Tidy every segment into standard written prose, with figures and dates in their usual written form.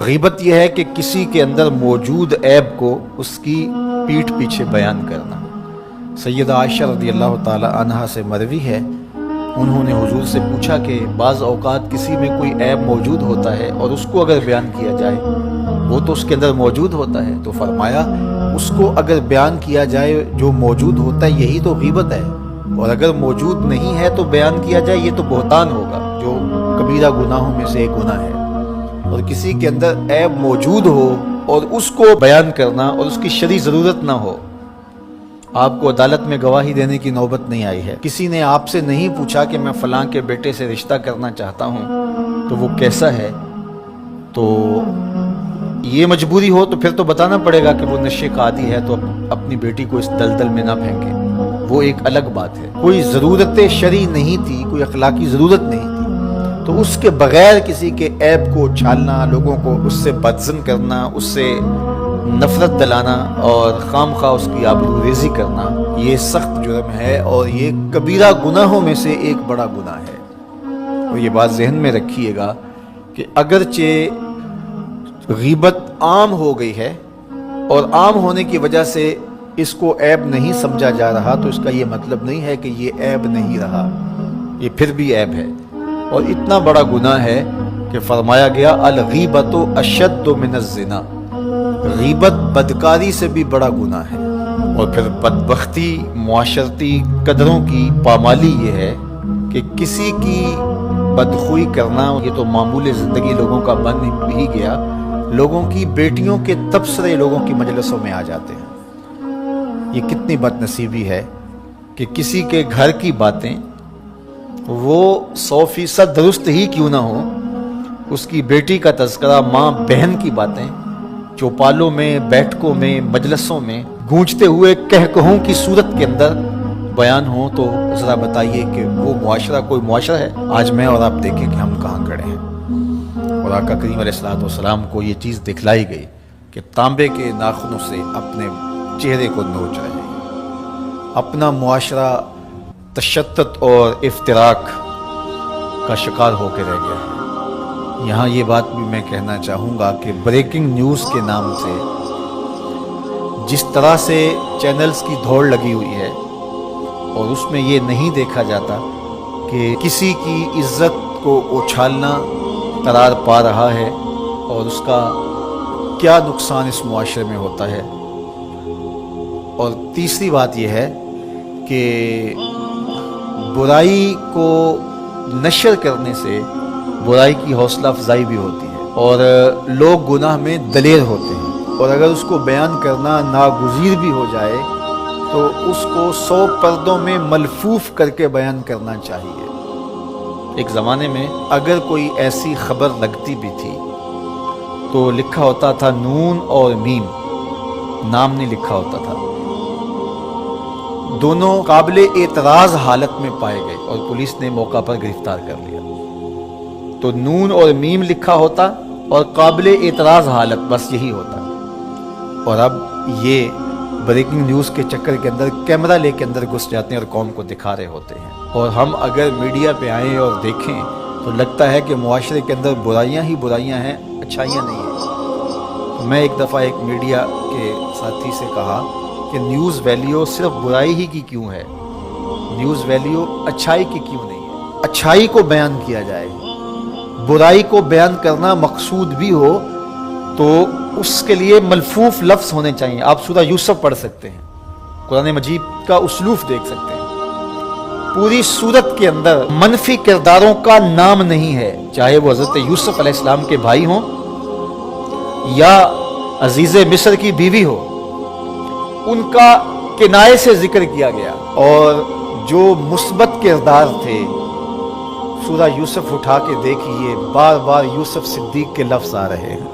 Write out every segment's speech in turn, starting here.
غیبت یہ ہے کہ کسی کے اندر موجود عیب کو اس کی پیٹھ پیچھے بیان کرنا۔ سیدہ عائشہ رضی اللہ تعالی عنہا سے مروی ہے، انہوں نے حضور سے پوچھا کہ بعض اوقات کسی میں کوئی عیب موجود ہوتا ہے اور اس کو اگر بیان کیا جائے، وہ تو اس کے اندر موجود ہوتا ہے، تو فرمایا اس کو اگر بیان کیا جائے جو موجود ہوتا ہے یہی تو غیبت ہے، اور اگر موجود نہیں ہے تو بیان کیا جائے یہ تو بہتان ہوگا، جو کبیرہ گناہوں میں سے ایک گناہ ہے۔ اور کسی کے اندر عیب موجود ہو اور اس کو بیان کرنا اور اس کی شرعی ضرورت نہ ہو۔ آپ کو عدالت میں گواہی دینے کی نوبت نہیں آئی ہے، کسی نے آپ سے نہیں پوچھا کہ میں فلاں کے بیٹے سے رشتہ کرنا چاہتا ہوں تو وہ کیسا ہے، تو یہ مجبوری ہو تو پھر تو بتانا پڑے گا کہ وہ نشے کا عادی ہے، تو اپنی بیٹی کو اس دلدل میں نہ پھینکے، وہ ایک الگ بات ہے۔ کوئی ضرورت شرعی نہیں تھی، کوئی اخلاقی ضرورت نہیں تھی، تو اس کے بغیر کسی کے عیب کو اچھالنا، لوگوں کو اس سے بدظن کرنا، اس سے نفرت دلانا اور خام خواہ اس کی آبرو ریزی کرنا، یہ سخت جرم ہے اور یہ کبیرہ گناہوں میں سے ایک بڑا گناہ ہے۔ اور یہ بات ذہن میں رکھیے گا کہ اگرچہ غیبت عام ہو گئی ہے اور عام ہونے کی وجہ سے اس کو عیب نہیں سمجھا جا رہا، تو اس کا یہ مطلب نہیں ہے کہ یہ عیب نہیں رہا، یہ پھر بھی عیب ہے اور اتنا بڑا گناہ ہے کہ فرمایا گیا الغیبۃ اشد من الزنا، غیبت بدکاری سے بھی بڑا گناہ ہے۔ اور پھر بدبختی، معاشرتی قدروں کی پامالی یہ ہے کہ کسی کی بدخوئی کرنا یہ تو معمول زندگی لوگوں کا بن ہی گیا، لوگوں کی بیٹیوں کے تبصرے لوگوں کی مجلسوں میں آ جاتے ہیں۔ یہ کتنی بد نصیبی ہے کہ کسی کے گھر کی باتیں وہ 100% درست ہی کیوں نہ ہو، اس کی بیٹی کا تذکرہ، ماں بہن کی باتیں چوپالوں میں، بیٹھکوں میں، مجلسوں میں گونجتے ہوئے کہکہوں کی صورت کے اندر بیان ہوں، تو ذرا بتائیے کہ وہ معاشرہ کوئی معاشرہ ہے؟ آج میں اور آپ دیکھیں کہ ہم کہاں کھڑے ہیں۔ اور آقا کریم علیہ السلام کو یہ چیز دکھلائی گئی کہ تانبے کے ناخنوں سے اپنے چہرے کو نوچ رہے ہیں۔ اپنا معاشرہ تشدد اور افتراق کا شکار ہو کے رہ گیا ہے۔ یہاں یہ بات بھی میں کہنا چاہوں گا کہ بریکنگ نیوز کے نام سے جس طرح سے چینلز کی دوڑ لگی ہوئی ہے اور اس میں یہ نہیں دیکھا جاتا کہ کسی کی عزت کو اچھالنا قرار پا رہا ہے اور اس کا کیا نقصان اس معاشرے میں ہوتا ہے۔ اور تیسری بات یہ ہے کہ برائی کو نشر کرنے سے برائی کی حوصلہ افزائی بھی ہوتی ہے اور لوگ گناہ میں دلیر ہوتے ہیں، اور اگر اس کو بیان کرنا ناگزیر بھی ہو جائے تو اس کو 100 پردوں میں ملفوف کر کے بیان کرنا چاہیے۔ ایک زمانے میں اگر کوئی ایسی خبر لگتی بھی تھی تو لکھا ہوتا تھا نون اور میم، نام نہیں لکھا ہوتا تھا۔ دونوں قابل اعتراض حالت میں پائے گئے اور پولیس نے موقع پر گرفتار کر لیا۔ تو نون اور میم لکھا ہوتا اور قابل اعتراض حالت، بس یہی ہوتا۔ اور اب یہ بریکنگ نیوز کے چکر کے اندر کیمرہ لے کے اندر گھس جاتے ہیں اور قوم کو دکھا رہے ہوتے ہیں، اور ہم اگر میڈیا پہ آئیں اور دیکھیں تو لگتا ہے کہ معاشرے کے اندر برائیاں ہی برائیاں ہیں، اچھائیاں نہیں ہیں۔ میں ایک دفعہ ایک میڈیا کے ساتھی سے کہا کہ نیوز ویلیو صرف برائی ہی کی کیوں ہے، نیوز ویلیو اچھائی کی کیوں نہیں ہے؟ اچھائی کو بیان کیا جائے، برائی کو بیان کرنا مقصود بھی ہو تو اس کے لیے ملفوف لفظ ہونے چاہیے۔ آپ سورہ یوسف پڑھ سکتے ہیں، قرآن مجید کا اسلوب دیکھ سکتے ہیں، پوری سورت کے اندر منفی کرداروں کا نام نہیں ہے، چاہے وہ حضرت یوسف علیہ السلام کے بھائی ہوں یا عزیز مصر کی بیوی ہو، ان کا کنایے سے ذکر کیا گیا۔ اور جو مثبت کردار تھے، سورہ یوسف اٹھا کے دیکھیے، بار بار یوسف صدیق کے لفظ آ رہے ہیں،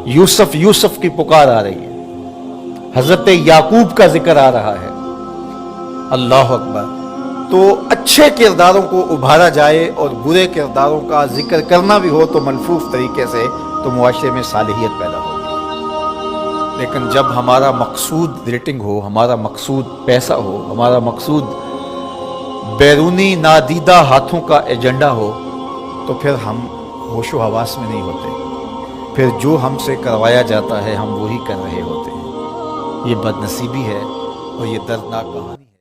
یوسف یوسف کی پکار آ رہی ہے، حضرت یعقوب کا ذکر آ رہا ہے۔ اللہ اکبر۔ تو اچھے کرداروں کو ابھارا جائے اور برے کرداروں کا ذکر کرنا بھی ہو تو ملفوف طریقے سے، تو معاشرے میں صالحیت پیدا ہوگی۔ لیکن جب ہمارا مقصود ریٹنگ ہو، ہمارا مقصود پیسہ ہو، ہمارا مقصود بیرونی نادیدہ ہاتھوں کا ایجنڈا ہو، تو پھر ہم ہوش و حواس میں نہیں ہوتے۔ پھر جو ہم سے کروایا جاتا ہے ہم وہی کر رہے ہوتے ہیں۔ یہ بدنصیبی ہے اور یہ دردناک کہانی ہے۔